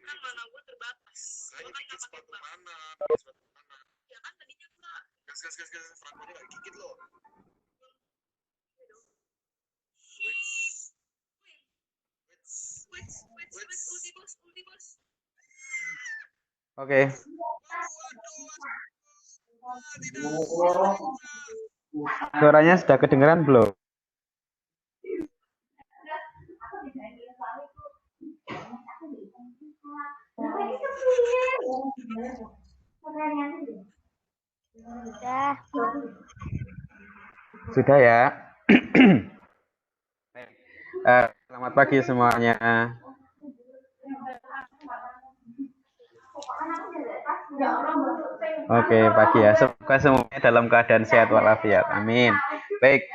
Mana gue terbatas. Makanya gigit sepatu mana? Ya kan tadinya gue gas fragmennya gak gigit loh. Ulti bos. Oke. Suaranya sudah kedengeran belum? Sudah ya. Selamat pagi semuanya. Oke, pagi ya. Semoga semuanya dalam keadaan sehat walafiat. Amin. Baik,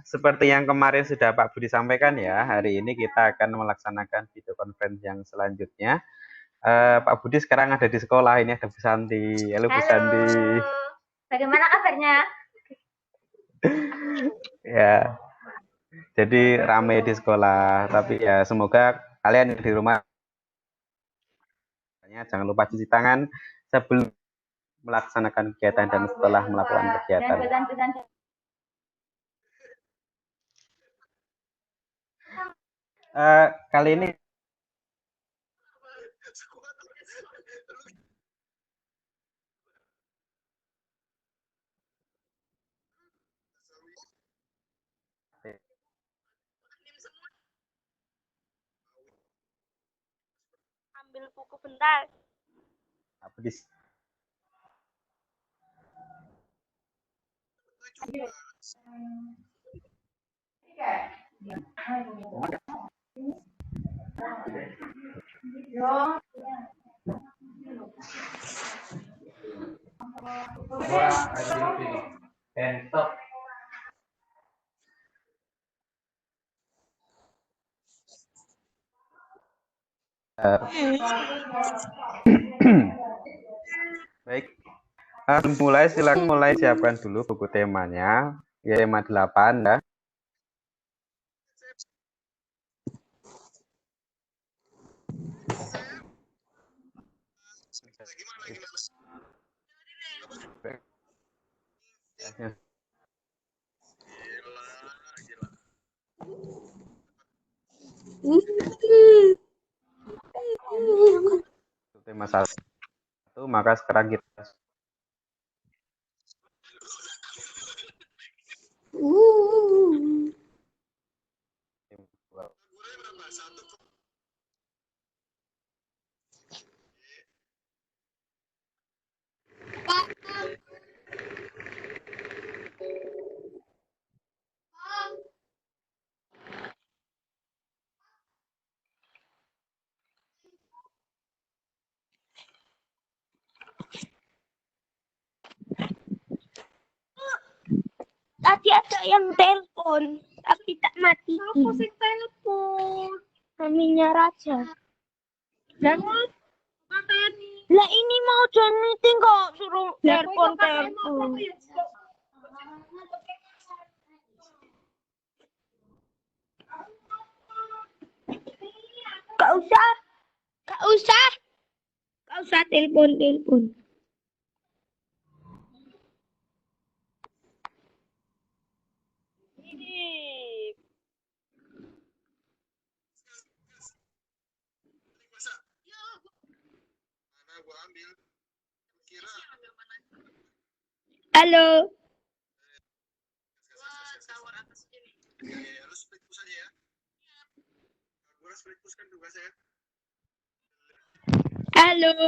seperti yang kemarin sudah Pak Budi sampaikan ya, hari ini kita akan melaksanakan video conference yang selanjutnya. Pak Budi sekarang ada di sekolah, ini ada Bu Santi. Halo Bu Santi. Bagaimana kabarnya? Ya, jadi ramai di sekolah, tapi ya semoga kalian di rumah jangan lupa cuci tangan sebelum melaksanakan kegiatan dan setelah melakukan kegiatan. Kali ini Ambil buku bentar. apa di Baik, mulai silakan mulai siapkan dulu buku temanya, ya tema 8 ya. Tema 1, maka sekarang kita Tadi ada yang telepon, tapi tak mati. Apa sih telepon? Maminya Raja. Dan Lah ini mau join meeting kok suruh telepon. Gak usah telepon. Halo. Halo.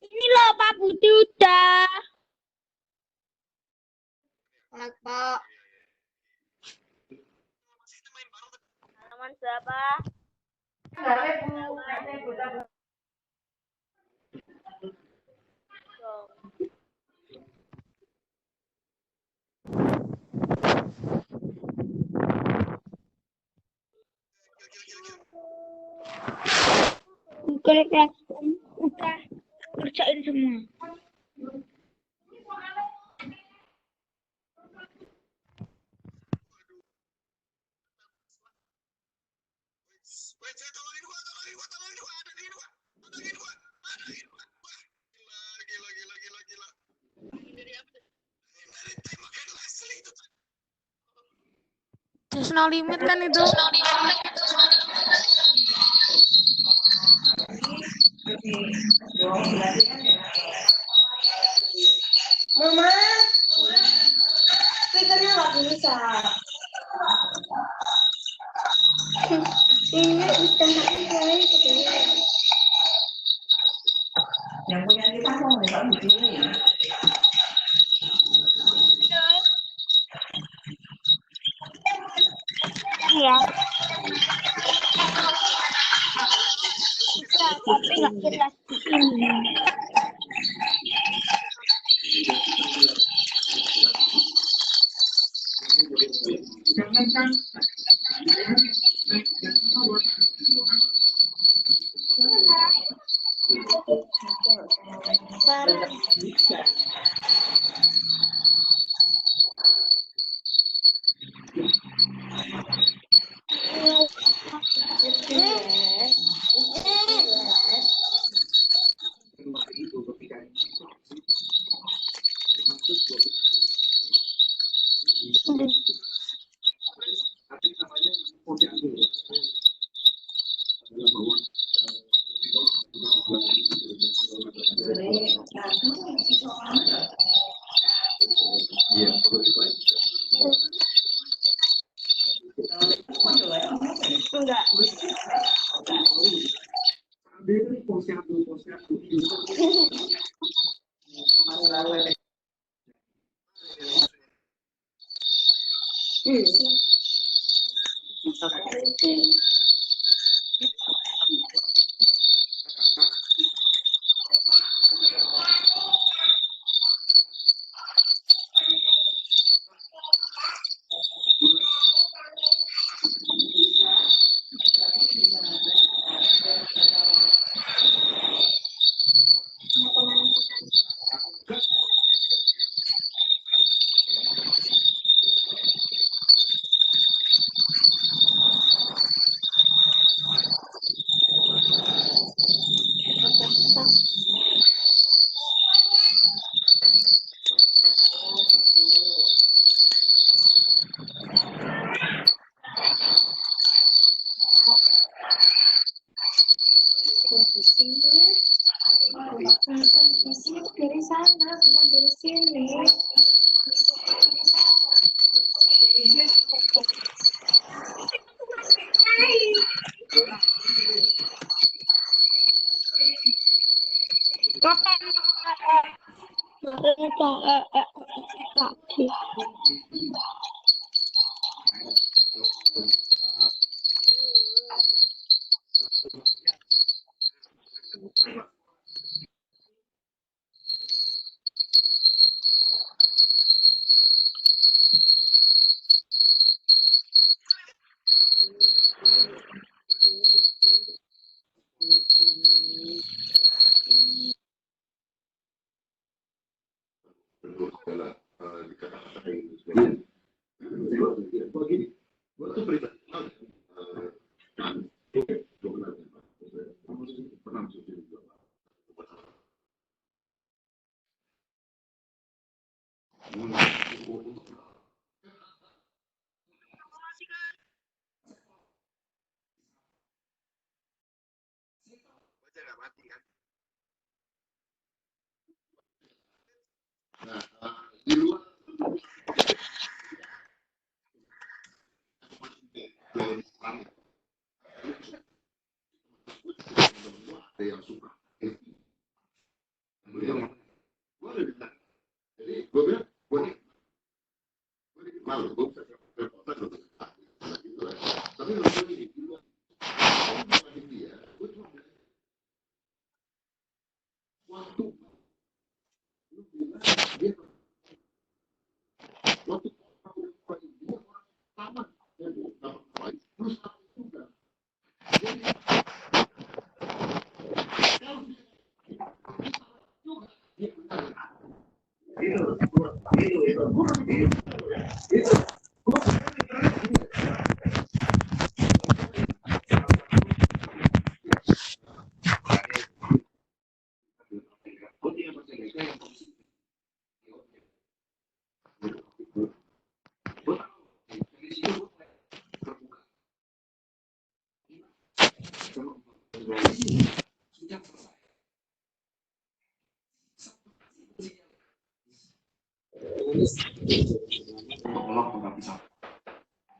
Ini loh Pak Budi udah. Pak. Teman siapa? Google Classroom udah kerjain semua. tolongin gua, ada di gua. Gila. Dari apa? Dari tembakan Leslie itu. There's no limit kan itu. Mama, speakernya nggak bisa. Ini ditembakkan yang punya kita mau nggak begini. Iya. Bisa, tapi nggak jelas di sini. Enggak. Dari sana, bukan dari sini. Kapan? Lagi.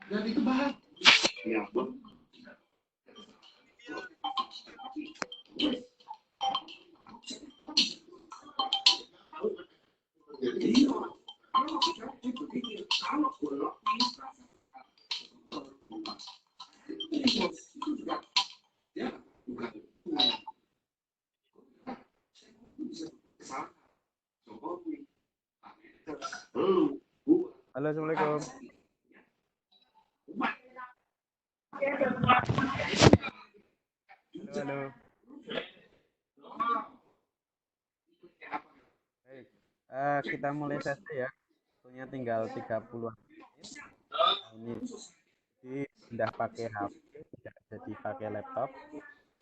Dan itu bahan. Ya, Halo, Assalamualaikum. Halo. Baik, kita mulai saja ya. Waktunya tinggal 30 menit. Ini sudah pakai HP, tidak jadi pakai laptop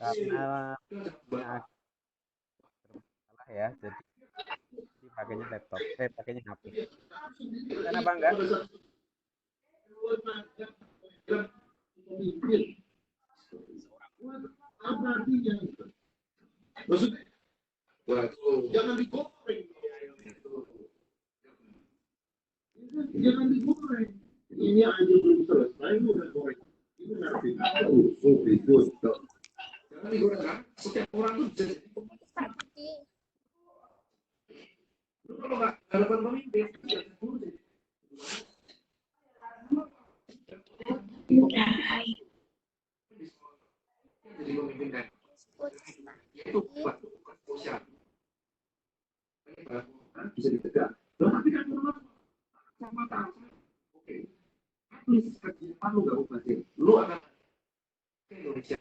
karena agak bermasalah ya. Jadi pakainya laptop, pakainya HP. Kenapa enggak? jangan digoreng. Jangan digoreng. Ini aja belum selesai, udah goreng. Ini nanti. Jangan digoreng kan? Setiap orang tuh jadi. Lu kalau nggak hadapan pemimpin, jadi pemimpin kan? Itu bukan sosial. Bisa ditegak. Tapi kan sama tahu. Oke. Please kasih lu gak berhasil. Lu akan ke Indonesia.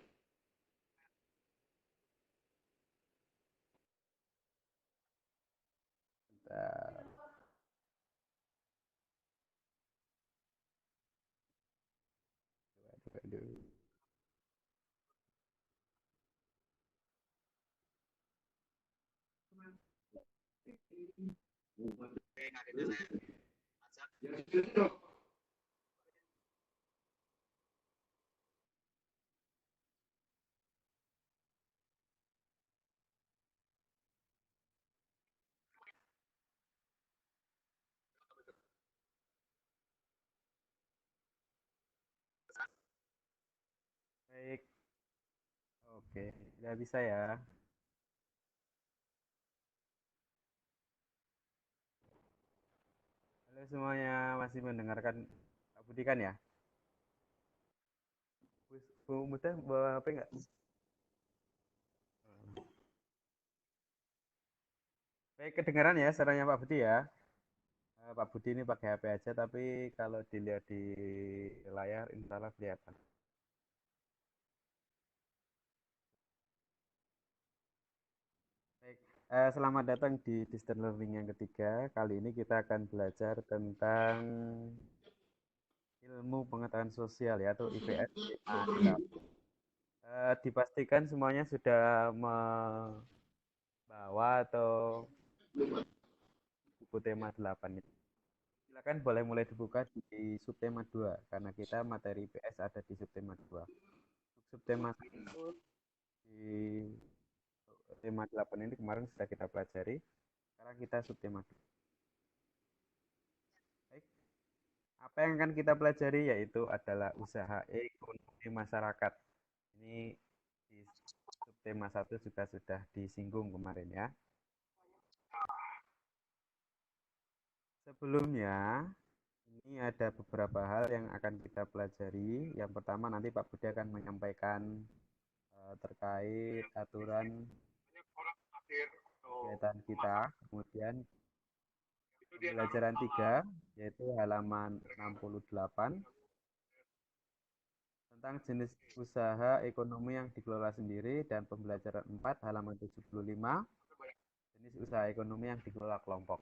Baik. Oke, sudah bisa ya. Halo semuanya, masih mendengarkan Pak Budi kan ya? Bu Muda bawa HP nggak? Baik, kedengaran ya suaranya Pak Budi ya. Pak Budi ini pakai HP aja, tapi kalau dilihat di layar, insya Allah kelihatan. Baik, selamat datang di Distance Learning yang ketiga. Kali ini kita akan belajar tentang ilmu pengetahuan sosial ya, atau IPS tema 8. Dipastikan semuanya sudah membawa atau buku tema 8 ini. Silakan boleh mulai dibuka di subtema 2 karena kita materi IPS ada di subtema 2. Subtema 1 di tema 8 ini kemarin sudah kita pelajari. Sekarang kita subtema 2. Baik. Apa yang akan kita pelajari yaitu adalah usaha ekonomi masyarakat. Ini di subtema 1 juga sudah disinggung kemarin ya. Sebelumnya, ini ada beberapa hal yang akan kita pelajari. Yang pertama nanti Pak Budi akan menyampaikan terkait aturan kegiatan kita. Kemudian pembelajaran 3 yaitu halaman 68 tentang jenis usaha ekonomi yang dikelola sendiri, dan pembelajaran 4 halaman 75 jenis usaha ekonomi yang dikelola kelompok.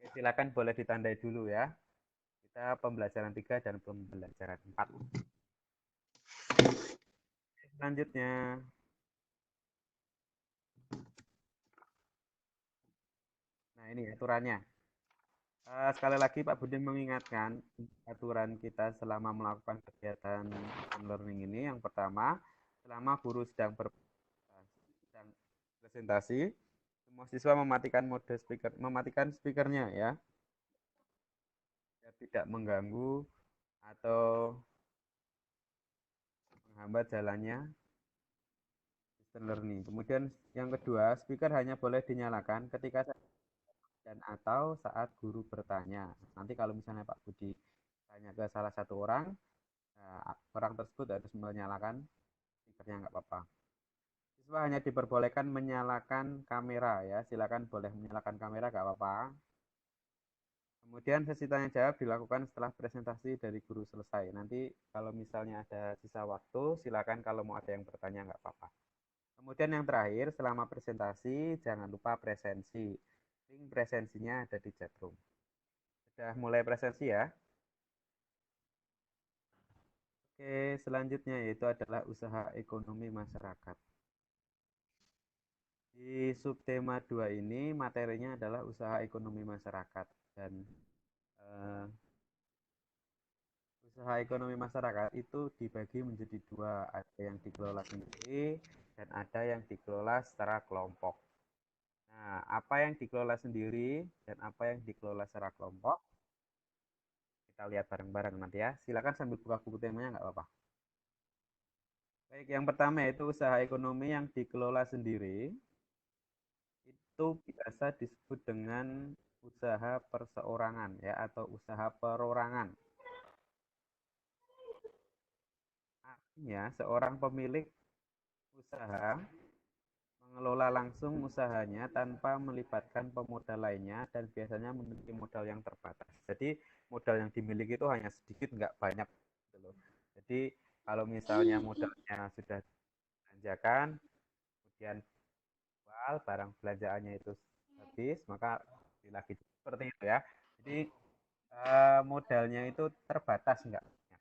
Oke, silakan boleh ditandai dulu ya. Kita pembelajaran 3 dan pembelajaran 4. Selanjutnya, nah ini aturannya. Sekali lagi Pak Budi mengingatkan aturan kita selama melakukan kegiatan learning ini. Yang pertama, selama guru sedang presentasi, semua siswa mematikan mode speaker, mematikan speakernya ya. tidak mengganggu atau menghambat jalannya distance learning. Kemudian yang kedua, speaker hanya boleh dinyalakan ketika dan atau saat guru bertanya. Nanti kalau misalnya Pak Budi tanya ke salah satu orang, orang tersebut harus menyalakan speakernya, nggak apa-apa. Siswa hanya diperbolehkan menyalakan kamera ya, silakan boleh menyalakan kamera, nggak apa-apa. Kemudian sesi tanya jawab dilakukan setelah presentasi dari guru selesai. Nanti kalau misalnya ada sisa waktu, silakan kalau mau ada yang bertanya nggak apa-apa. Kemudian yang terakhir, selama presentasi jangan lupa presensi. Link presensinya ada di chatroom. Sudah mulai presensi ya? Oke, selanjutnya yaitu adalah usaha ekonomi masyarakat. Di subtema 2 ini materinya adalah usaha ekonomi masyarakat dan eh, usaha ekonomi masyarakat itu dibagi menjadi dua, ada yang dikelola sendiri dan ada yang dikelola secara kelompok. Nah, apa yang dikelola sendiri dan apa yang dikelola secara kelompok, kita lihat bareng-bareng nanti ya. Silakan sambil buka buku temanya nggak apa-apa. Baik, yang pertama yaitu usaha ekonomi yang dikelola sendiri. Itu biasa disebut dengan usaha perseorangan ya atau usaha perorangan. Artinya, seorang pemilik usaha mengelola langsung usahanya tanpa melibatkan pemodal lainnya dan biasanya memiliki modal yang terbatas. Jadi modal yang dimiliki itu hanya sedikit, nggak banyak gitu loh. Jadi kalau misalnya modalnya sudah dibelanjakan, kemudian jual barang belanjaannya itu habis, maka lagi seperti itu ya. Jadi modalnya itu terbatas, nggak banyak.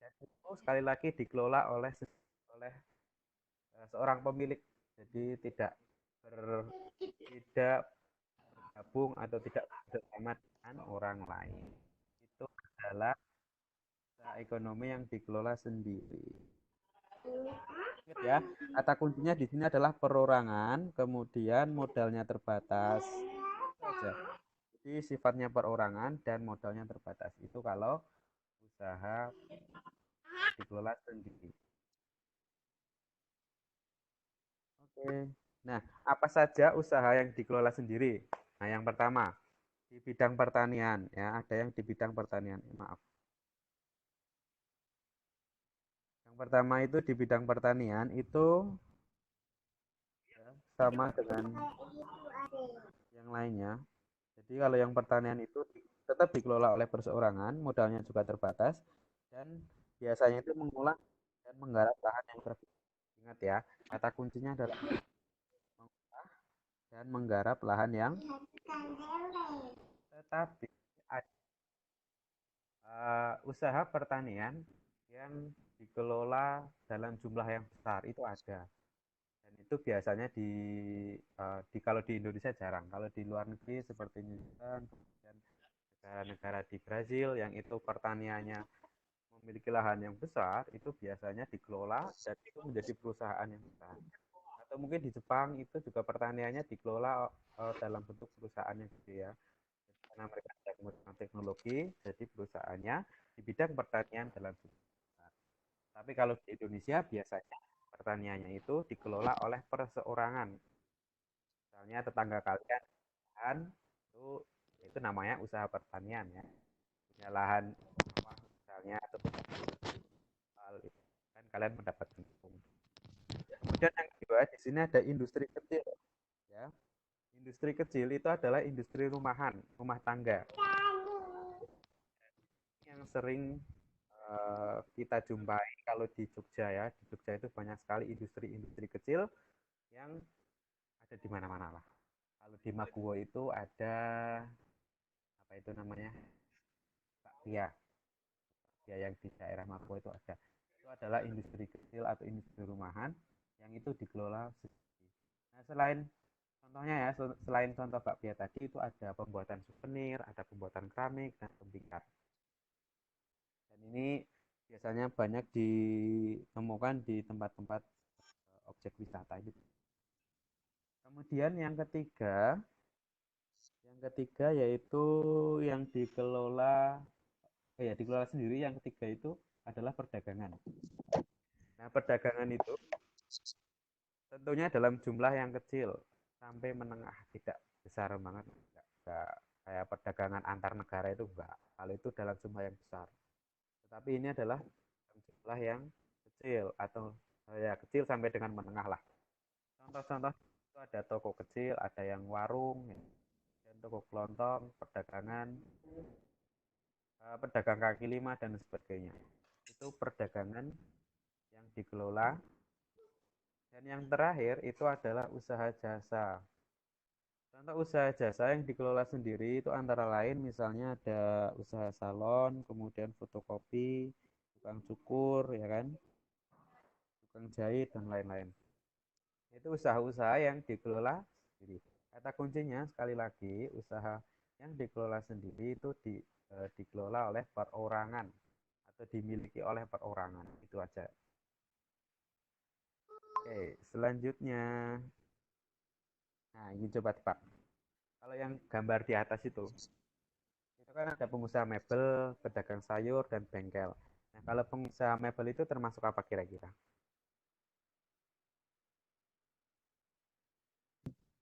Dan itu sekali lagi dikelola oleh seorang pemilik. Jadi tidak bergabung atau tidak bersama dengan orang lain. Itu adalah usaha ekonomi yang dikelola sendiri. Ingat ya, kata kuncinya di sini adalah perorangan, kemudian modalnya terbatas. Itu aja. Jadi sifatnya perorangan dan modalnya terbatas. Itu kalau usaha dikelola sendiri. Oke. Nah, apa saja usaha yang dikelola sendiri? Nah, yang pertama, di bidang pertanian ya, ada yang di bidang pertanian. Maaf. Yang pertama itu di bidang pertanian itu sama dengan yang lainnya. Jadi kalau yang pertanian itu tetap dikelola oleh perseorangan, modalnya juga terbatas dan biasanya itu mengulang dan menggarap lahan yang terbatas. Ingat ya, kata kuncinya adalah mengolah dan menggarap lahan yang tetapi ada usaha pertanian yang dikelola dalam jumlah yang besar itu ada. Dan itu biasanya kalau di Indonesia jarang. Kalau di luar negeri seperti New Zealand, kemudian negara-negara di Brazil yang itu pertaniannya memiliki lahan yang besar, itu biasanya dikelola dan itu menjadi perusahaan yang besar. Atau mungkin di Jepang itu juga pertaniannya dikelola dalam bentuk perusahaan yang gede ya. Karena mereka ada kemajuan teknologi, jadi perusahaannya di bidang pertanian dalam bentuk besar. Tapi kalau di Indonesia biasanya pertaniannya itu dikelola oleh perseorangan. Misalnya tetangga kalian kan itu namanya usaha pertanian ya. Punya lahan misalnya atau kan kalian mendapatkan untung. Kemudian yang kedua di sini ada industri kecil ya. Industri kecil itu adalah industri rumahan, rumah tangga yang sering kita jumpai kalau di Jogja ya. Di Jogja itu banyak sekali industri-industri kecil yang ada di mana-mana lah. Kalau di Maguwo itu ada apa itu namanya? Bakpia. Ya yang di daerah Maguwo itu ada. Itu adalah industri kecil atau industri rumahan yang itu dikelola sendiri. Nah, contohnya ya, selain contoh bakpia tadi itu ada pembuatan souvenir, ada pembuatan keramik dan tembikar. Dan ini biasanya banyak ditemukan di tempat-tempat objek wisata itu. Kemudian yang ketiga yaitu yang dikelola ya dikelola sendiri. Yang ketiga itu adalah perdagangan. Nah, perdagangan itu tentunya dalam jumlah yang kecil sampai menengah, tidak besar banget, enggak kayak perdagangan antar negara itu enggak. Kalau itu dalam jumlah yang besar. Tetapi ini adalah dalam jumlah yang kecil atau ya kecil sampai dengan menengah lah. Contoh-contoh itu ada toko kecil, ada yang warung, dan toko kelontong, pedagang kaki lima dan sebagainya. Itu perdagangan yang dikelola. Dan yang terakhir itu adalah usaha jasa. Contoh usaha jasa yang dikelola sendiri itu antara lain misalnya ada usaha salon, kemudian fotokopi, tukang cukur, ya kan, tukang jahit dan lain-lain. Itu usaha-usaha yang dikelola sendiri. Kata kuncinya sekali lagi, usaha yang dikelola sendiri itu dikelola oleh perorangan atau dimiliki oleh perorangan. Itu aja. Oke, selanjutnya. Nah, ini coba tebak. Kalau yang gambar di atas itu kan ada pengusaha mebel, pedagang sayur, dan bengkel. Nah, kalau pengusaha mebel itu termasuk apa kira-kira?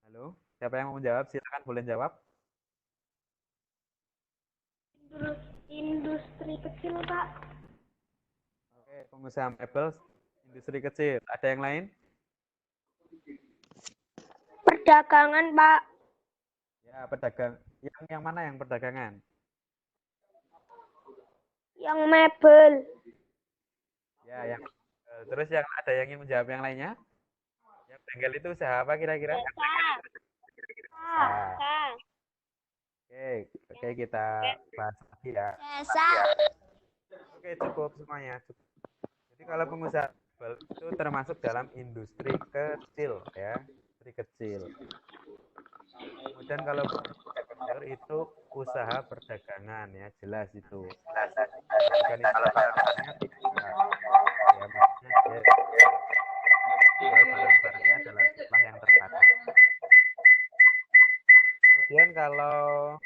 Halo, siapa yang mau menjawab? Silakan boleh jawab. Industri kecil, Pak. Oke, pengusaha mebel, industri kecil. Ada yang lain? Perdagangan, Pak. Ya, pedagang. Yang mana yang perdagangan? Yang mebel. Ya, yang terus yang ada yang ingin menjawab yang lainnya? Yang bengkel itu usaha apa kira-kira? Nah, oke, kita bahas lagi ya. Jasa. Oke, cukup semuanya. Cukup. Jadi kalau pengusaha mebel itu termasuk dalam industri kecil ya, industri kecil. Kemudian kalau kecil itu usaha perdagangan ya, jelas itu. Bukan itu barangnya tidak ya, maksudnya dia jual barang-barangnya dalam jumlah yang terbatas. Kemudian kalau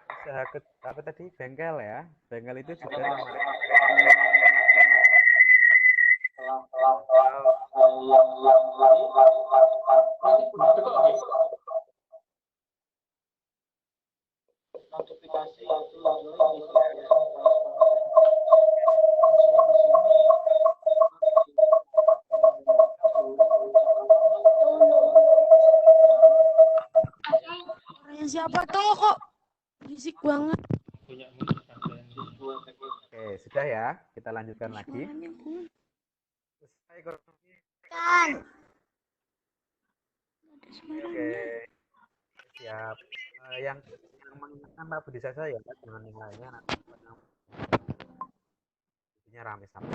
usaha apa tadi, bengkel ya, bengkel itu juga termasuk Siapa tuh kok berisik banget? Oke, sudah ya, kita lanjutkan lagi. Usaha ekonomi. Kan. Oke, siap. Yang mengingatkan Pak Budi saja ya, jangan yang lainnya nanti jadinya rame sama.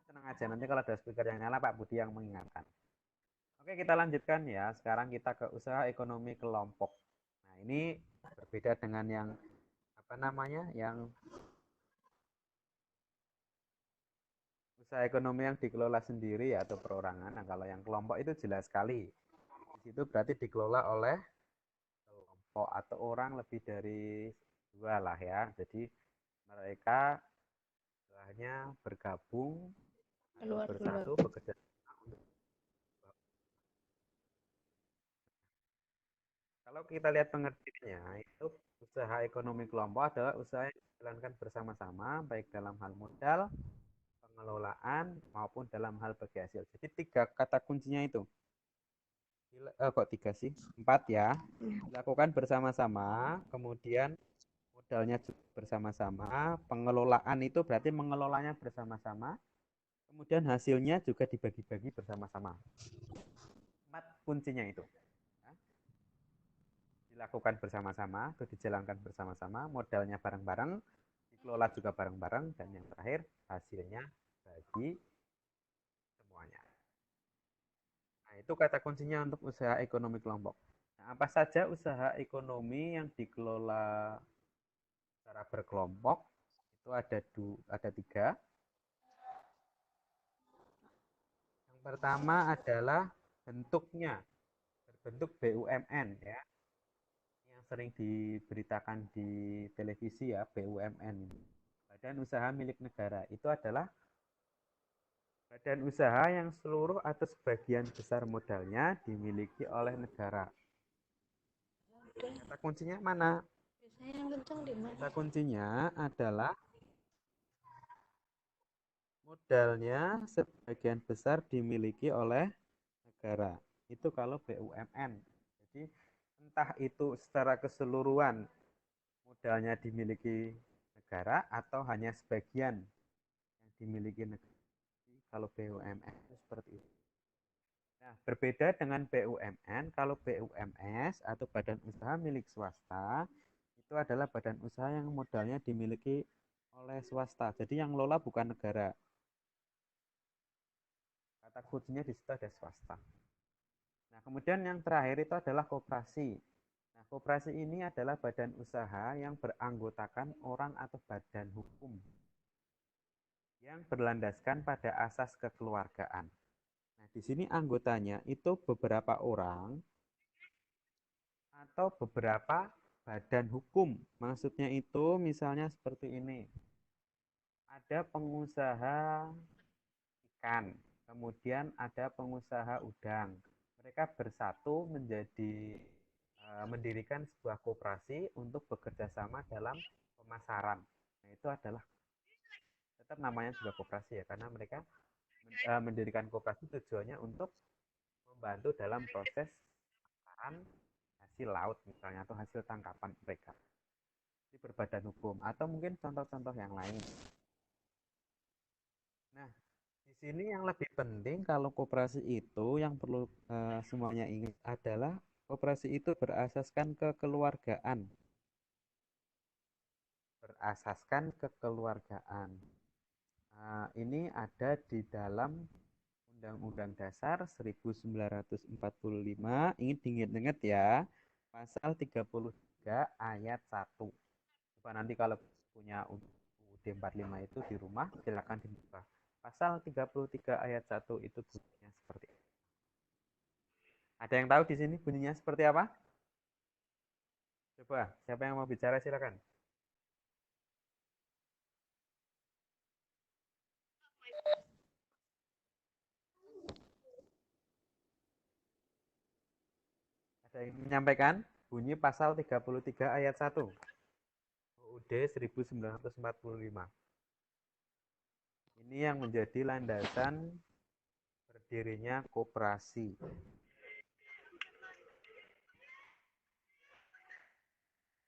Tenang aja, nanti kalau ada speaker yang nyala Pak Budi yang mengingatkan. Oke, kita lanjutkan ya. Sekarang kita ke usaha ekonomi kelompok. Nah, ini berbeda dengan yang apa namanya? Yang usaha ekonomi yang dikelola sendiri ya, atau perorangan. Nah, kalau yang kelompok itu jelas sekali. Di situ berarti dikelola oleh kelompok atau orang lebih dari dua lah ya. Jadi mereka hanya bergabung atau bersatu bekerja. Kalau kita lihat pengertiannya, itu usaha ekonomi kelompok adalah usaha yang dijalankan bersama-sama, baik dalam hal modal, pengelolaan, maupun dalam hal bagi hasil. Jadi 3 kata kuncinya itu. Kok 3 sih? 4 ya. Dilakukan bersama-sama, kemudian modalnya bersama-sama, pengelolaan itu berarti mengelolanya bersama-sama, kemudian hasilnya juga dibagi-bagi bersama-sama. 4 kuncinya itu. Dilakukan bersama-sama, atau dijalankan bersama-sama, modalnya bareng-bareng, dikelola juga bareng-bareng, dan yang terakhir hasilnya bagi semuanya. Nah, itu kata kuncinya untuk usaha ekonomi kelompok. Nah, apa saja usaha ekonomi yang dikelola secara berkelompok? Itu ada 3. Yang pertama adalah bentuknya berbentuk BUMN ya. Yang sering diberitakan di televisi ya, BUMN, Badan Usaha Milik Negara, itu adalah badan usaha yang seluruh atau sebagian besar modalnya dimiliki oleh negara. Kata kuncinya mana? Kata kuncinya adalah modalnya sebagian besar dimiliki oleh negara. Itu kalau BUMN. Jadi entah itu secara keseluruhan modalnya dimiliki negara atau hanya sebagian yang dimiliki negara. Kalau BUMN itu seperti itu. Nah, berbeda dengan BUMN, kalau BUMS atau badan usaha milik swasta itu adalah badan usaha yang modalnya dimiliki oleh swasta. Jadi yang lola bukan negara. Kata kuncinya di situ ada swasta. Nah, kemudian yang terakhir itu adalah koperasi. Nah, koperasi ini adalah badan usaha yang beranggotakan orang atau badan hukum yang berlandaskan pada asas kekeluargaan. Nah, di sini anggotanya itu beberapa orang atau beberapa badan hukum. Maksudnya itu misalnya seperti ini. Ada pengusaha ikan, kemudian ada pengusaha udang. Mereka bersatu menjadi mendirikan sebuah koperasi untuk bekerja sama dalam pemasaran. Nah, itu adalah tetap namanya juga koperasi ya, karena mereka mendirikan koperasi tujuannya untuk membantu dalam proses pemasaran hasil laut misalnya atau hasil tangkapan mereka. Di berbadan hukum atau mungkin contoh-contoh yang lain. Nah, di sini yang lebih penting kalau koperasi itu yang perlu semuanya ingat adalah koperasi itu berasaskan kekeluargaan. Berasaskan kekeluargaan. Ini ada di dalam Undang-Undang Dasar 1945. Diingat-ingat ya, pasal 33 ayat 1. Coba nanti kalau punya UUD 45 itu di rumah silakan dibuka. Pasal 33 ayat 1 itu bunyinya seperti itu. Ada yang tahu di sini bunyinya seperti apa? Coba, siapa yang mau bicara silakan. Ada yang menyampaikan bunyi pasal 33 ayat 1. UUD 1945. Ini yang menjadi landasan berdirinya koperasi.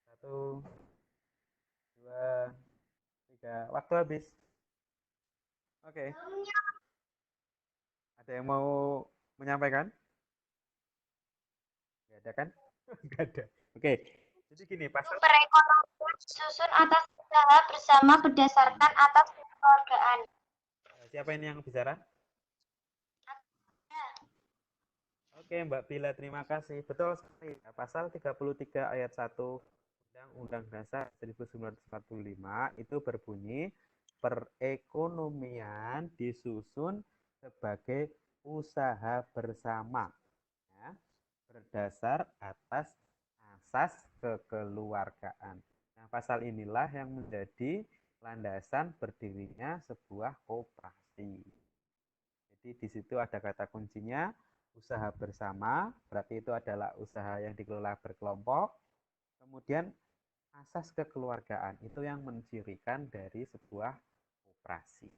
Satu, dua, tiga. Waktu habis. Oke. Ada yang mau menyampaikan? Nggak ada kan? Nggak ada. Oke. Jadi gini, pasal Perekonomian disusun atas usaha bersama berdasarkan atas kekeluargaan. siapa ini yang bicara? Oke, Mbak Bila, terima kasih. Betul sekali. Pasal 33 ayat 1 Undang-Undang Dasar 1945 itu berbunyi perekonomian disusun sebagai usaha bersama ya, berdasar atas asas kekeluargaan. Nah, pasal inilah yang menjadi landasan berdirinya sebuah koperasi. Jadi di situ ada kata kuncinya usaha bersama, berarti itu adalah usaha yang dikelola berkelompok. Kemudian asas kekeluargaan itu yang mencirikan dari sebuah koperasi.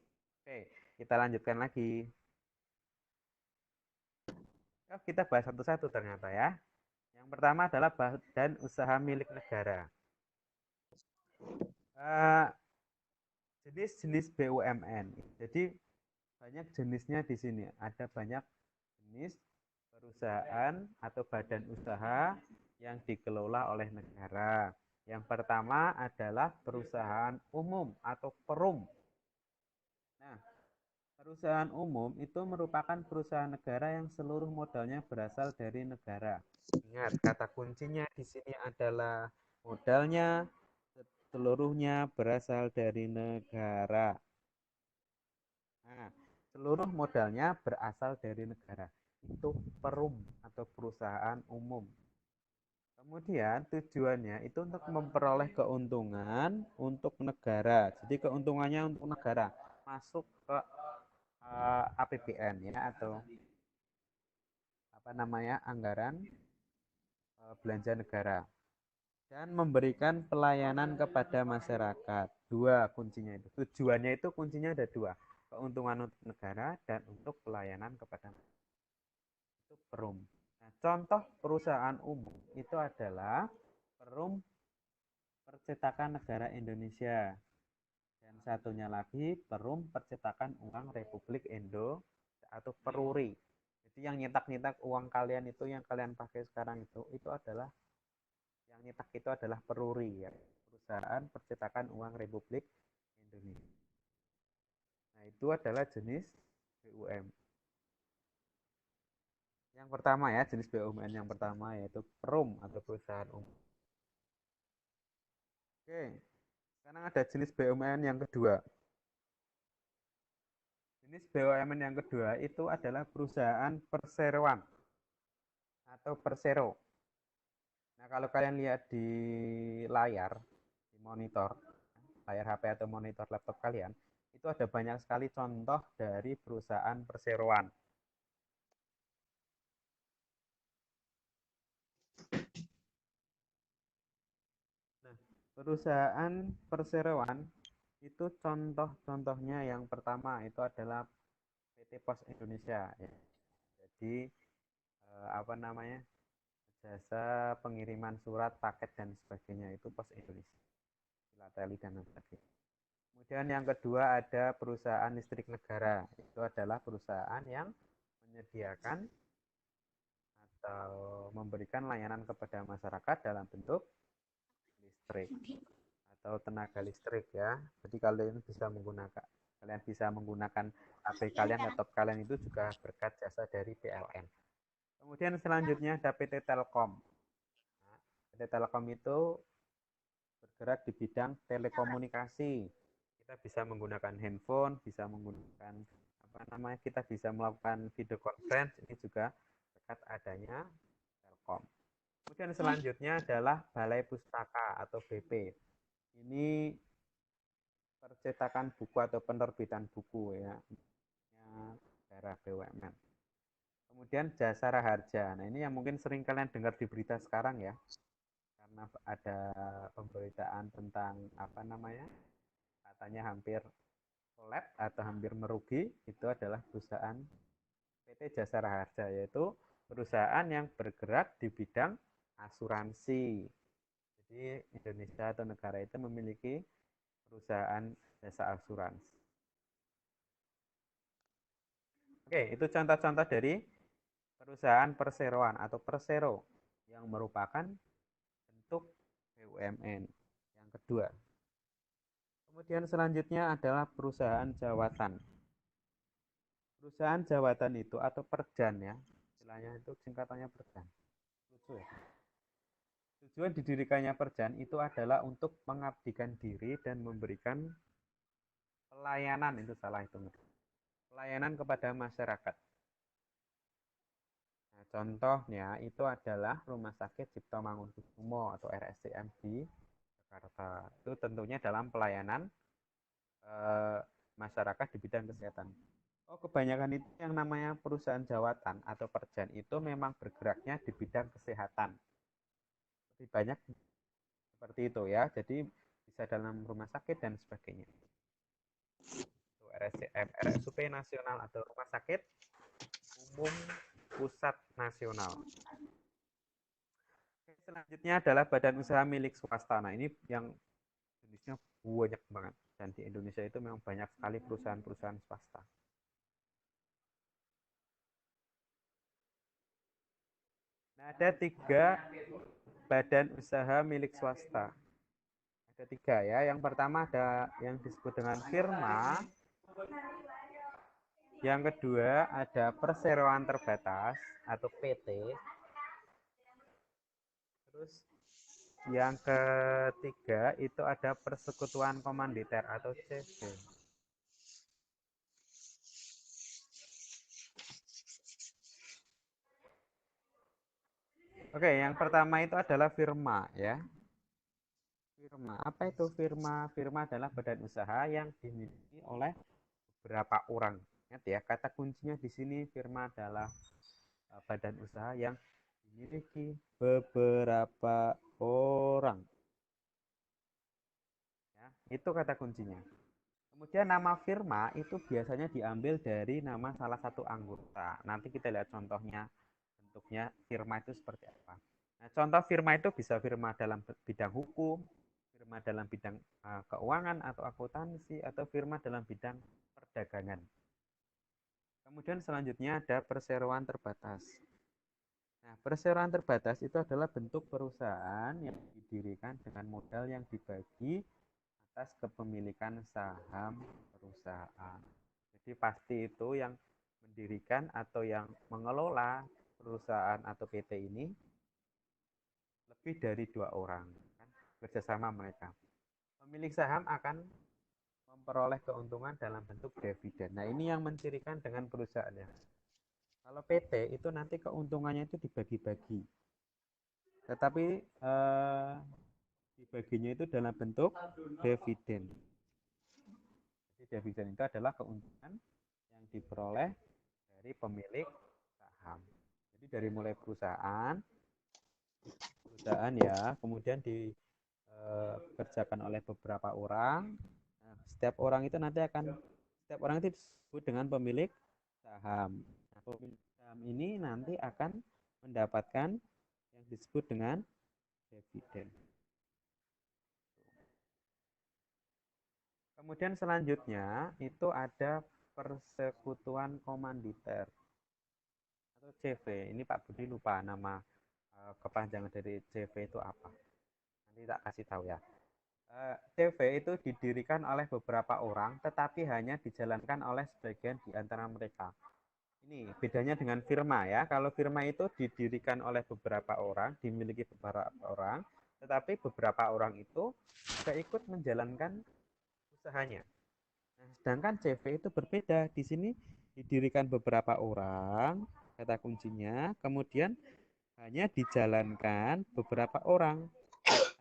Oke, kita lanjutkan lagi. Kita bahas satu-satu ternyata ya. Yang pertama adalah badan usaha milik negara. Jenis-jenis BUMN. Jadi banyak jenisnya di sini. Ada banyak jenis perusahaan atau badan usaha yang dikelola oleh negara. Yang pertama adalah perusahaan umum atau perum. Nah, perusahaan umum itu merupakan perusahaan negara yang seluruh modalnya berasal dari negara. Ingat, kata kuncinya di sini adalah modalnya seluruhnya berasal dari negara. Nah, seluruh modalnya berasal dari negara. Itu perum atau perusahaan umum. Kemudian tujuannya itu untuk memperoleh keuntungan untuk negara. Jadi keuntungannya untuk negara masuk ke APBN ya, atau apa namanya, anggaran belanja negara, dan memberikan pelayanan kepada masyarakat. Dua kuncinya itu. Tujuannya itu kuncinya ada dua. Keuntungan untuk negara dan untuk pelayanan kepada masyarakat. Itu Perum. Nah, contoh perusahaan umum itu adalah Perum Percetakan Negara Indonesia. Dan satunya lagi Perum Percetakan Uang Republik Indonesia atau Peruri. Jadi yang nyetak-nyetak uang kalian itu, yang kalian pakai sekarang itu adalah, yang nyetak itu adalah Peruri ya, Perusahaan Percetakan Uang Republik Indonesia. Nah, itu adalah jenis BUMN. Yang pertama ya, jenis BUMN yang pertama yaitu Perum atau perusahaan umum. Oke, sekarang ada jenis BUMN yang kedua. Jenis BUMN yang kedua itu adalah perusahaan perseroan atau persero. Nah, kalau kalian lihat di layar, di monitor, layar HP atau monitor laptop kalian, itu ada banyak sekali contoh dari perusahaan perseroan. Nah, perusahaan perseroan itu contoh-contohnya yang pertama itu adalah PT Pos Indonesia ya. Jadi apa namanya, jasa pengiriman surat, paket dan sebagainya itu Pos Indonesia, Filateli dan sebagainya. Kemudian yang kedua ada perusahaan listrik negara. Itu adalah perusahaan yang menyediakan atau memberikan layanan kepada masyarakat dalam bentuk listrik atau tenaga listrik ya. Jadi kalian bisa menggunakan HP kalian, laptop kalian itu juga berkat jasa dari PLN. Kemudian selanjutnya ada PT Telkom. Nah, PT Telkom itu bergerak di bidang telekomunikasi. Kita bisa menggunakan handphone, bisa menggunakan apa namanya, kita bisa melakukan video conference, ini juga berkat adanya Telkom. Kemudian selanjutnya adalah Balai Pustaka atau BP. Ini percetakan buku atau penerbitan buku ya, daerah BUMN. Kemudian Jasa Raharja. Nah, ini yang mungkin sering kalian dengar di berita sekarang ya, karena ada pemberitaan tentang apa namanya, katanya hampir collab atau hampir merugi. Itu adalah perusahaan PT Jasa Raharja, yaitu perusahaan yang bergerak di bidang asuransi. Jadi Indonesia atau negara itu memiliki perusahaan jasa asuransi. Oke, itu contoh-contoh dari perusahaan perseroan atau persero yang merupakan bentuk BUMN yang kedua. Kemudian selanjutnya adalah perusahaan jawatan. Perusahaan jawatan itu atau perjan ya, istilahnya itu singkatannya perjan. Lucu ya. Tujuan didirikannya perjan itu adalah untuk mengabdikan diri dan memberikan pelayanan, itu salah itu. Pelayanan kepada masyarakat. Nah, contohnya itu adalah Rumah Sakit Cipto Mangunkusumo atau RSCM di Jakarta. Itu tentunya dalam pelayanan masyarakat di bidang kesehatan. Oh, kebanyakan itu yang namanya perusahaan jawatan atau perjan itu memang bergeraknya di bidang kesehatan. Lebih banyak seperti itu ya. Jadi bisa dalam rumah sakit dan sebagainya. RSCM, RSUP nasional atau Rumah Sakit Umum Pusat Nasional. Selanjutnya adalah badan usaha milik swasta. Nah, ini yang jenisnya banyak banget. Dan di Indonesia itu memang banyak sekali perusahaan-perusahaan swasta. Nah, ada 3 badan usaha milik swasta. Ada 3 ya. Yang pertama ada yang disebut dengan firma. Yang kedua ada perseroan terbatas atau PT. Terus yang ketiga itu ada persekutuan komanditer atau CV. Oke, yang pertama itu adalah firma ya. Firma. Apa itu firma? Firma adalah badan usaha yang dimiliki oleh beberapa orang. Ingat ya, kata kuncinya di sini firma adalah badan usaha yang dimiliki beberapa orang. Ya, itu kata kuncinya. Kemudian nama firma itu biasanya diambil dari nama salah satu anggota. Nanti kita lihat contohnya, bentuknya firma itu seperti apa. Nah, contoh firma itu bisa firma dalam bidang hukum, firma dalam bidang keuangan atau akuntansi, atau firma dalam bidang perdagangan. Kemudian selanjutnya ada perseroan terbatas. Nah, perseroan terbatas itu adalah bentuk perusahaan yang didirikan dengan modal yang dibagi atas kepemilikan saham perusahaan. Jadi pasti itu yang mendirikan atau yang mengelola perusahaan atau PT ini lebih dari 2 orang, kan? Bersama mereka. Pemilik saham akan memperoleh keuntungan dalam bentuk dividen. Nah, ini yang mencirikan dengan perusahaannya. Kalau PT itu nanti keuntungannya itu dibagi-bagi, tetapi dibaginya itu dalam bentuk dividen. Jadi dividen itu adalah keuntungan yang diperoleh dari pemilik saham. Jadi dari mulai perusahaan ya, kemudian dikerjakan oleh beberapa orang. Nah, setiap orang itu disebut dengan pemilik saham. Nah, pemilik saham ini nanti akan mendapatkan yang disebut dengan dividen. Kemudian selanjutnya itu ada persekutuan komanditer atau CV. Ini Pak Budi lupa nama kepanjangan dari CV itu apa. Nanti tak kasih tahu ya. CV itu didirikan oleh beberapa orang, tetapi hanya dijalankan oleh sebagian di antara mereka. Ini bedanya dengan firma ya. Kalau firma itu didirikan oleh beberapa orang, dimiliki beberapa orang, tetapi beberapa orang itu juga ikut menjalankan usahanya. Nah, sedangkan CV itu berbeda. Di sini didirikan beberapa orang, kata kuncinya, kemudian hanya dijalankan beberapa orang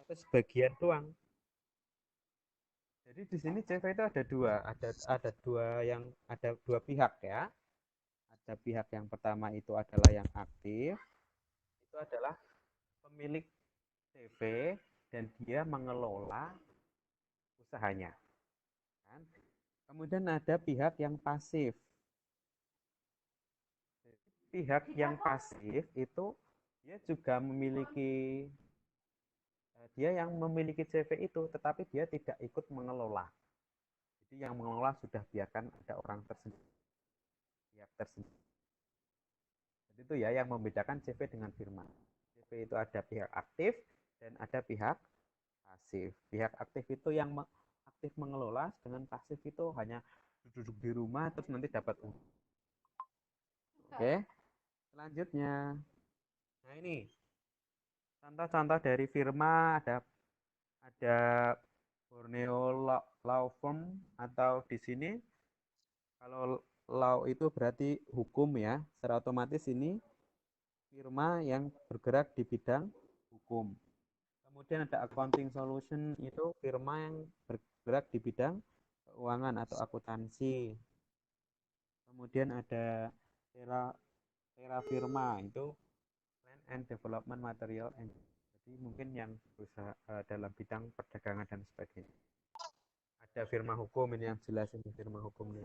atau sebagian doang. Jadi di sini CV itu ada dua, ada dua pihak ya. Ada pihak yang pertama itu adalah yang aktif, itu adalah pemilik CV dan dia mengelola usahanya. Kan? Kemudian ada pihak yang pasif. Pihak yang pasif itu dia juga memiliki dia yang memiliki CV itu, tetapi dia tidak ikut mengelola. Jadi yang mengelola sudah biarkan ada orang tersendiri, pihak tersendiri. Jadi itu ya yang membedakan CV dengan firma. CV itu ada pihak aktif dan ada pihak pasif. Pihak aktif itu yang aktif mengelola, dengan pasif itu hanya duduk di rumah terus nanti dapat uang. Oke, selanjutnya. Nah ini contoh-contoh dari firma ada Borneo Law Firm, atau di sini kalau law itu berarti hukum ya. Secara otomatis ini firma yang bergerak di bidang hukum. Kemudian ada Accounting Solution, itu firma yang bergerak di bidang keuangan atau akuntansi. Kemudian ada Tera Firma, itu Land and Development Material Engineering. Jadi mungkin yang berusaha dalam bidang perdagangan dan sebagainya. Ada firma hukum, ini yang jelas ini firma hukum ini.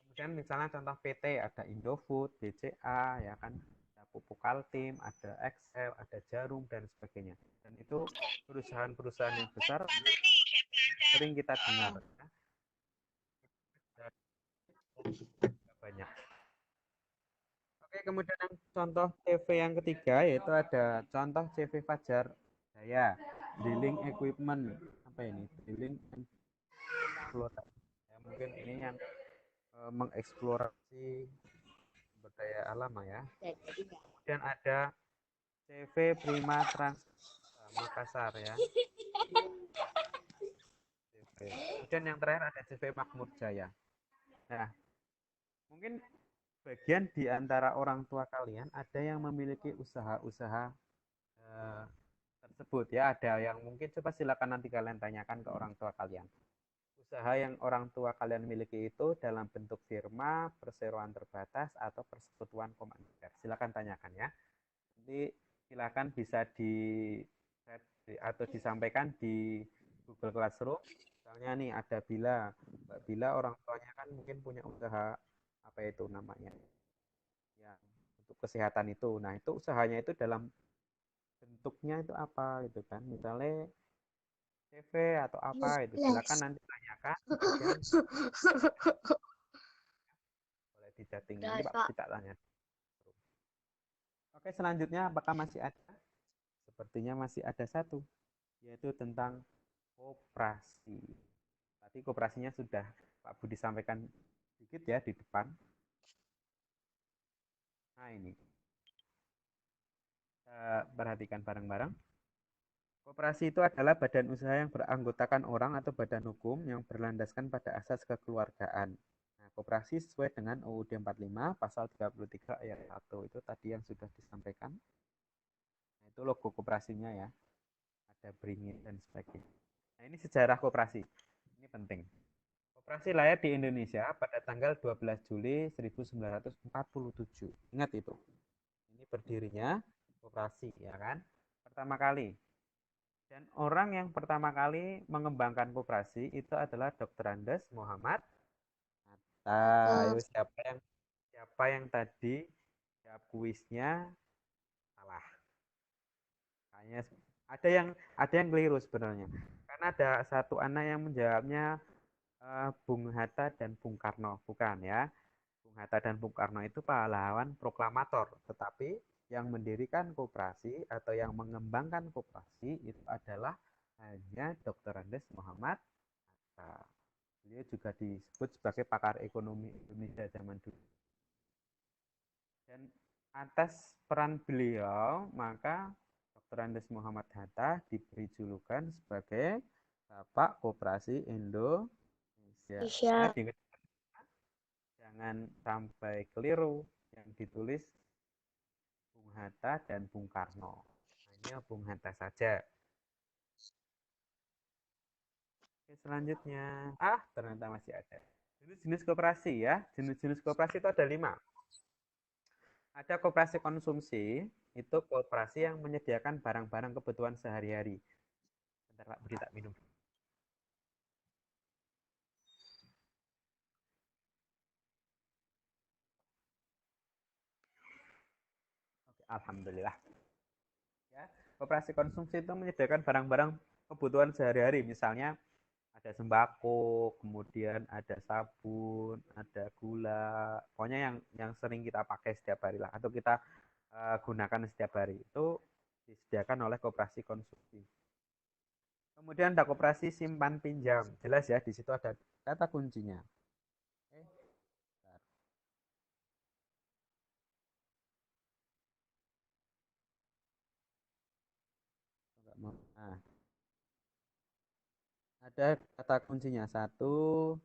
Kemudian misalnya contoh PT, ada Indofood, BCA, ya kan, ada Pupuk Kaltim, ada Excel, ada Jarum dan sebagainya. Dan itu perusahaan-perusahaan yang besar yang sering kita dengar. Ya, banyak. Oke, kemudian yang contoh CV yang ketiga yaitu ada contoh CV Fajar Jaya, Drilling Equipment. Apa ini? Drilling Exploration. Ya, mungkin ini yang mengeksplorasi sumber daya alam ya. Kemudian ada CV Prima Trans Makassar ya. CV. Kemudian yang terakhir ada CV Makmur Jaya. Nah, mungkin bagian di antara orang tua kalian ada yang memiliki usaha-usaha eh, tersebut ya. Ada yang mungkin coba silakan nanti kalian tanyakan ke orang tua kalian. Usaha yang orang tua kalian miliki itu dalam bentuk firma, perseroan terbatas, atau persekutuan komandan. Silakan tanyakan ya. Nanti silakan bisa di atau disampaikan di Google Classroom. Misalnya nih ada Bila, Mbak Bila orang tuanya kan mungkin punya usaha apa itu namanya ya untuk kesehatan itu. Nah itu usahanya itu dalam bentuknya itu apa gitu kan? Misalnya CV atau apa itu silakan nanti tanyakan kemudian boleh di chatting nanti Pak kita tanya. Oke selanjutnya apakah masih ada? Sepertinya masih ada satu yaitu tentang koperasi. Tadi koperasinya sudah Pak Budi sampaikan sedikit ya di depan. Nah ini kita perhatikan bareng-bareng. Koperasi itu adalah badan usaha yang beranggotakan orang atau badan hukum yang berlandaskan pada asas kekeluargaan. Nah, koperasi sesuai dengan UUD 45 pasal 33 ayat 1 itu tadi yang sudah disampaikan. Nah, itu logo koperasinya ya. Ada beringin dan sebagainya. Nah, ini sejarah koperasi. Ini penting. Koperasi lahir di Indonesia pada tanggal 12 Juli 1947. Ingat itu. Ini berdirinya koperasi ya kan. Pertama kali. Dan orang yang pertama kali mengembangkan koperasi itu adalah Dr. Andes Muhammad Hatta. Ayo siapa yang tadi jawab kuisnya salah? Hanya ada yang keliru sebenarnya. Karena ada satu anak yang menjawabnya Bung Hatta dan Bung Karno, bukan ya. Bung Hatta dan Bung Karno itu pahlawan proklamator, tetapi yang mendirikan koperasi atau yang mengembangkan koperasi itu adalah hanya Dr. Andes Muhammad Hatta. Beliau juga disebut sebagai pakar ekonomi Indonesia zaman dulu. Dan atas peran beliau, maka Dr. Andes Muhammad Hatta diberi julukan sebagai Bapak Koperasi Indonesia. Ingat, jangan sampai keliru yang ditulis Bung Hatta dan Bung Karno. Hanya Bung Hatta saja. Oke, selanjutnya. Ternyata masih ada. Jenis-jenis koperasi ya. Jenis-jenis koperasi itu ada 5. Ada koperasi konsumsi, itu koperasi yang menyediakan barang-barang kebutuhan sehari-hari. Bentar Pak Budi tak minum. Oke, alhamdulillah. Ya, koperasi konsumsi itu menyediakan barang-barang kebutuhan sehari-hari, misalnya ada sembako, kemudian ada sabun, ada gula, pokoknya yang sering kita pakai setiap hari lah, atau kita gunakan setiap hari itu disediakan oleh koperasi konsumsi. Kemudian ada koperasi simpan pinjam, jelas ya di situ ada kata kuncinya. Nah, ada kata kuncinya 1, 2,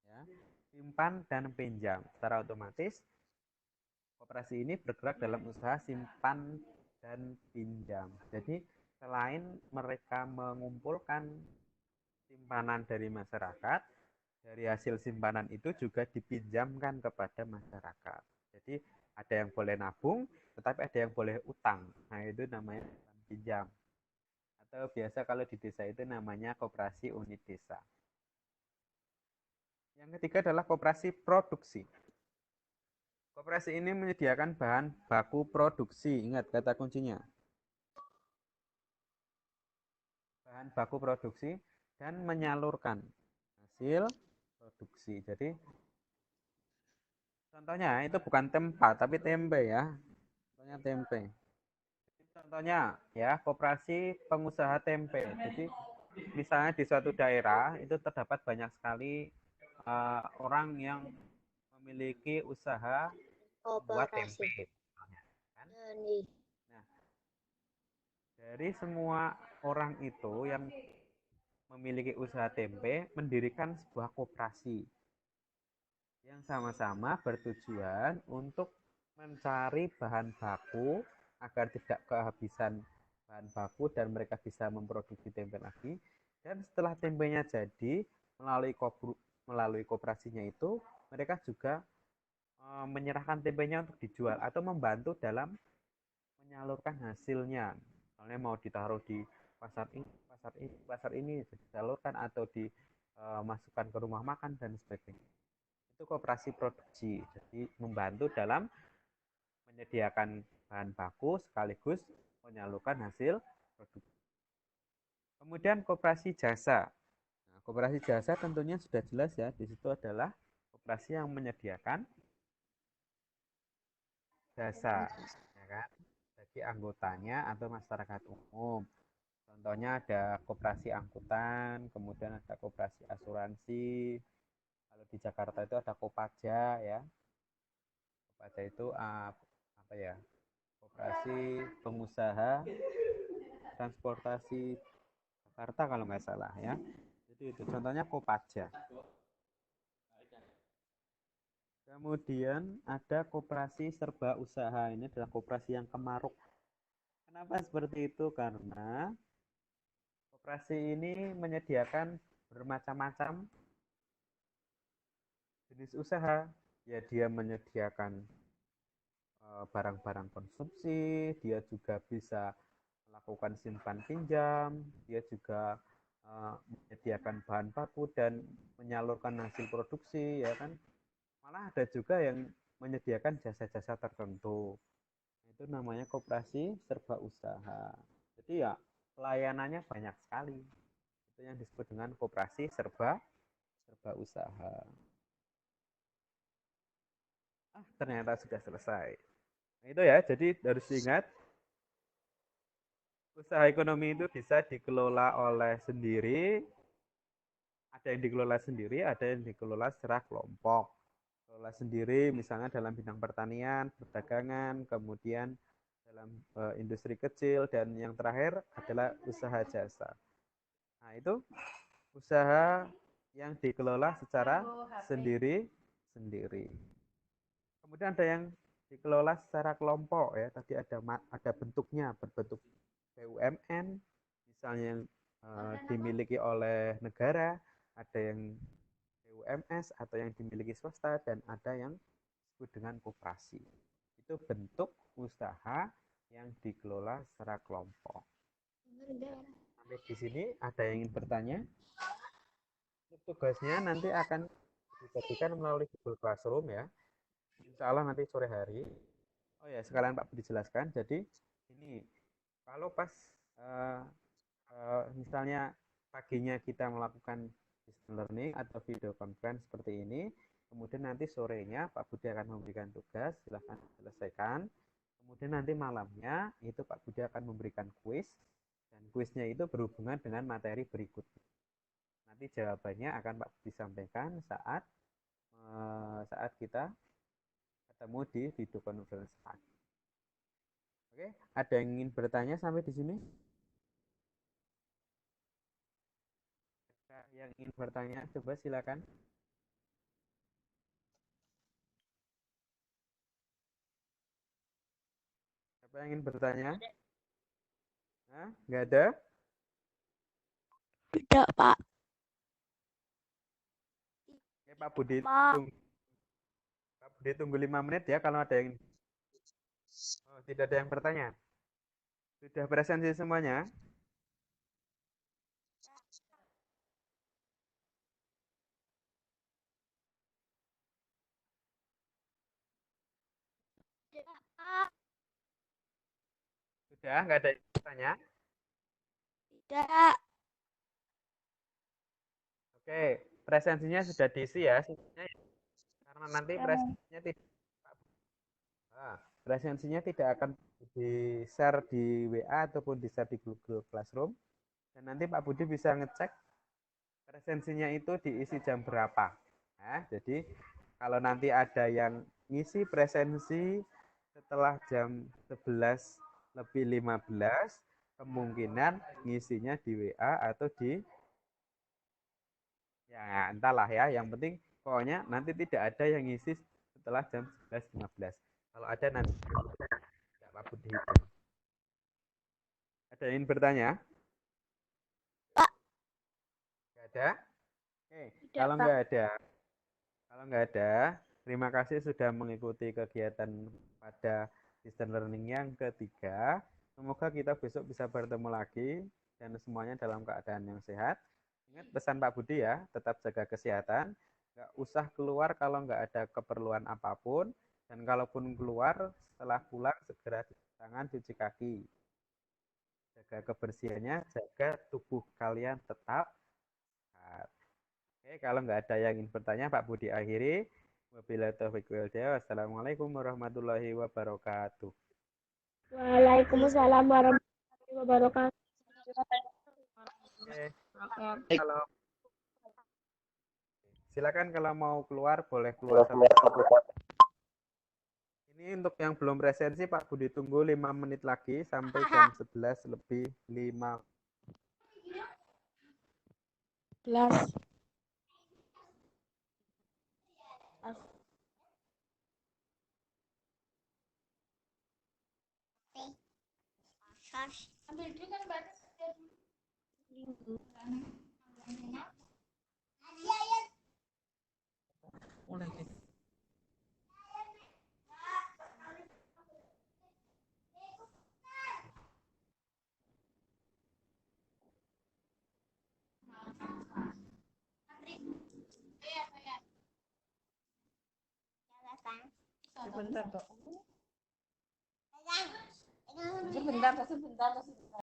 ya. Simpan dan pinjam. Secara otomatis koperasi ini bergerak dalam usaha simpan dan pinjam. Jadi selain mereka mengumpulkan simpanan dari masyarakat, dari hasil simpanan itu juga dipinjamkan kepada masyarakat. Jadi ada yang boleh nabung, tetapi ada yang boleh utang. Nah itu namanya pinjam. Atau biasa kalau di desa itu namanya koperasi unit desa. Yang ketiga adalah koperasi produksi. Koperasi ini menyediakan bahan baku produksi. Ingat kata kuncinya. Bahan baku produksi dan menyalurkan hasil produksi. Jadi contohnya itu bukan tempat tapi tempe ya. Contohnya tempe. Contohnya ya koperasi pengusaha tempe. Jadi misalnya di suatu daerah itu terdapat banyak sekali orang yang memiliki usaha membuat tempe. Kan? Nah, dari semua orang itu yang memiliki usaha tempe mendirikan sebuah koperasi. yang sama-sama bertujuan untuk mencari bahan baku agar tidak kehabisan bahan baku dan mereka bisa memproduksi tempe lagi. Dan setelah tempenya jadi, melalui koperasinya itu, mereka juga menyerahkan tempenya untuk dijual atau membantu dalam menyalurkan hasilnya. Misalnya mau ditaruh di pasar ini disalurkan atau dimasukkan ke rumah makan dan sebagainya. Itu koperasi produksi. Jadi membantu dalam menyediakan bahan baku sekaligus menyalurkan hasil produksi. Kemudian koperasi jasa. Nah, koperasi jasa tentunya sudah jelas ya, di situ adalah koperasi yang menyediakan jasa, ya kan, bagi anggotanya atau masyarakat umum. Contohnya ada koperasi angkutan, kemudian ada koperasi asuransi. Kalau di Jakarta itu ada Kopaja ya. Kopaja itu apa ya? Koperasi pengusaha transportasi Jakarta kalau nggak salah ya. Jadi itu contohnya Kopaja. Kemudian ada koperasi serba usaha. Ini adalah koperasi yang kemaruk. Kenapa seperti itu? Karena koperasi ini menyediakan bermacam-macam jenis usaha. Ya, dia menyediakan barang-barang konsumsi, dia juga bisa melakukan simpan pinjam, dia juga menyediakan bahan baku dan menyalurkan hasil produksi, ya kan. Malah ada juga yang menyediakan jasa-jasa tertentu. Itu namanya koperasi serba usaha. Jadi ya pelayanannya banyak sekali. Itu yang disebut dengan koperasi serba usaha. Ternyata sudah selesai. Nah, itu ya, jadi harus diingat usaha ekonomi itu bisa dikelola oleh sendiri, ada yang dikelola sendiri, ada yang dikelola secara kelompok. Kelola sendiri misalnya dalam bidang pertanian, perdagangan, kemudian dalam industri kecil, dan yang terakhir adalah usaha jasa. Nah, itu usaha yang dikelola secara sendiri-sendiri. Kemudian ada yang dikelola secara kelompok ya. Tadi ada bentuknya, berbentuk BUMN, misalnya yang dimiliki oleh negara, ada yang BUMS atau yang dimiliki swasta, dan ada yang disebut dengan koperasi. Itu bentuk usaha yang dikelola secara kelompok. Sampai di sini ada yang ingin bertanya? Tugasnya nanti akan dibagikan melalui Google Classroom ya. Insya Allah nanti sore hari. Oh ya, sekalian Pak Budi jelaskan. Jadi ini kalau pas misalnya paginya kita melakukan distance learning atau video conference seperti ini, kemudian nanti sorenya Pak Budi akan memberikan tugas, silahkan selesaikan. Kemudian nanti malamnya itu Pak Budi akan memberikan kuis, dan kuisnya itu berhubungan dengan materi berikutnya. Nanti jawabannya akan Pak Budi sampaikan saat kita ketemu di video conference pagi. Oke, ada yang ingin bertanya sampai di sini? Ada yang ingin bertanya, coba silakan. Siapa yang ingin bertanya? Hah? Nggak ada? Tidak, Pak. Oke, Pak Budi tunggu 5 menit ya kalau ada yang tidak ada yang bertanya. Sudah presentasi semuanya? Sudah, nggak ada yang bertanya? Tidak. Oke, presensinya sudah diisi ya, karena nanti presensinya tidak akan di-share di WA ataupun di-share di Google Classroom, dan nanti Pak Budi bisa ngecek presensinya itu diisi jam berapa. Nah, jadi kalau nanti ada yang ngisi presensi setelah jam 11:15, kemungkinan ngisinya di WA atau di ya entahlah ya, yang penting Pokoknya nanti tidak ada yang ngisi setelah jam 11.15. Kalau ada nanti tidak Pak Budi hitung. Ada yang ingin bertanya? Pak. Nggak ada? Oke, Tidak, kalau Pak. nggak ada, terima kasih sudah mengikuti kegiatan pada distance learning yang ketiga. Semoga kita besok bisa bertemu lagi dan semuanya dalam keadaan yang sehat. Ingat pesan Pak Budi ya, tetap jaga kesehatan. Nggak usah keluar kalau nggak ada keperluan apapun. Dan kalaupun keluar, setelah pulang segera cuci tangan, cuci kaki. Jaga kebersihannya, jaga tubuh kalian tetap sehat. Oke, kalau nggak ada yang ingin bertanya, Pak Budi akhiri. Wabillahi taufiq wal hidayah. Wassalamualaikum warahmatullahi wabarakatuh. Waalaikumsalam warahmatullahi wabarakatuh. Oke, kalau silakan kalau mau keluar boleh keluar sebentar. Ini untuk yang belum presensi Pak Budi tunggu 5 menit lagi sampai jam 11 lebih 5. Ambil dulu kan batas. Sebentar, Dok. Sebentar, sebentar.